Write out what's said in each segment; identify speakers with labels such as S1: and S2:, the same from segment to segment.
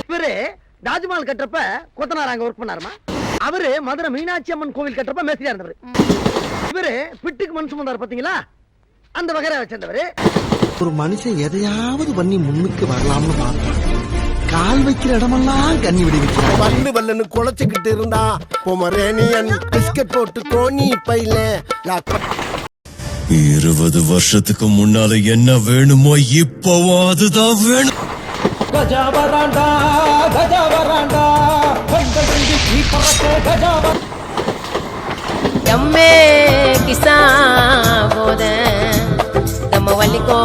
S1: இவரு தாஜ்மஹால் கட்டுறப்ப கொத்தனார் அங்க ஒர்க் பண்ணாருமா. அவரு மதுரை மீனாட்சி அம்மன் கோவில் கட்டுறப்ப மேஸ்திரியா இருந்தவர். இவரு பிட்டுக்கு மண் சுமந்தார் பாத்தீங்களா, அந்த வகையை வச்சிருந்தவரு.
S2: ஒரு மனுஷன் எதையாவது பண்ணி முன்னுக்கு வரலாம்னு பார்த்தான். கால் வைக்கிற இடமெல்லாம் கண்ணி விடுவிக்கிறான்.
S3: பல்லு வல்லன்னு குழைச்சுக்கிட்டு இருந்தா பொமரேனியன் பிஸ்கட் போட்டு கோணி பையில
S4: 20 வருஷத்துக்கு முன்னால என்ன வேணுமோ இப்பவும் அதுதான் வேணும்.
S5: கஜாவராண்டா கஜாவராண்டா
S6: எம்மே கிசா போத நம்ம வள்ளிக்கோ.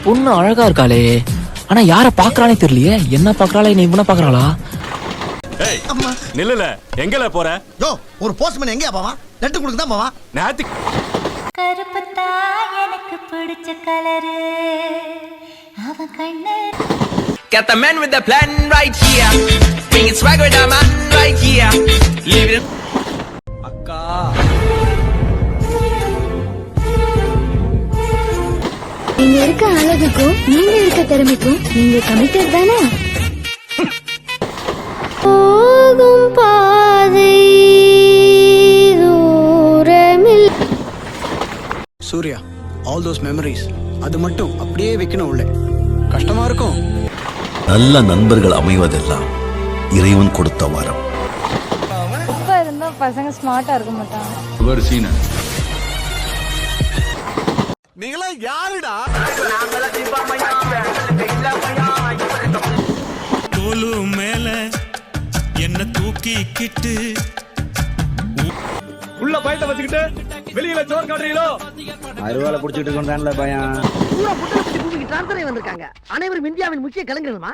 S7: பொண்ணு அழகா இருக்காளே, ஆனா யார பாக்குறானே தெரியலையே. என்ன பாக்குறாளே, நீ இவன பாக்குறாளா?
S4: நில்லுல எங்கல போற?
S2: யோ, ஒரு போஸ்ட்மேன் எங்கயா போவான்? லெட்டர் கொடுக்க தான் போவான்.
S4: நேத்து
S8: கருப்புத்தா எனக்கு பிடிச்ச கலரு அவன் கண்ணு.
S9: Got the man with the plan right here. Bring it swag with the man right here. Leave it.
S5: அக்கா
S8: நீங்க இருக்க அழகுக்கும் நீங்க இருக்க திறமைக்கும் நீங்க கமிட்டட் தானே? போகும் பாதை தூரமில்.
S5: சூர்யா, ஆல் தோஸ் மெமரிஸ் அது மட்டும் அப்படியே வைக்கணும் உள்ள. கஷ்டமா இருக்கும்.
S10: நல்ல நண்பர்கள் அமைவதெல்லாம் இறைவன் கொடுத்த வரம்.
S8: உப்பா இருந்தா பசங்க ஸ்மார்ட்டா இருக்க மாட்டாங்க.
S3: நீங்களா யாருடா?
S4: தோலு மேல என்ன தூக்கிக்கிட்டு
S5: உள்ள பயத்தை வச்சுக்கிட்டு வெளியில சோறு காட்டுறீங்களோ? அருவாலை புடிச்சிட்டு இருக்கோம்ல பயம்.
S1: பூரா புட்டல பத்தி பூமிக்கு டிரான்ஸ்ஃபர் வந்திருக்காங்க. அனைவரும் இந்தியாவின் முக்கிய கலைஞருமா.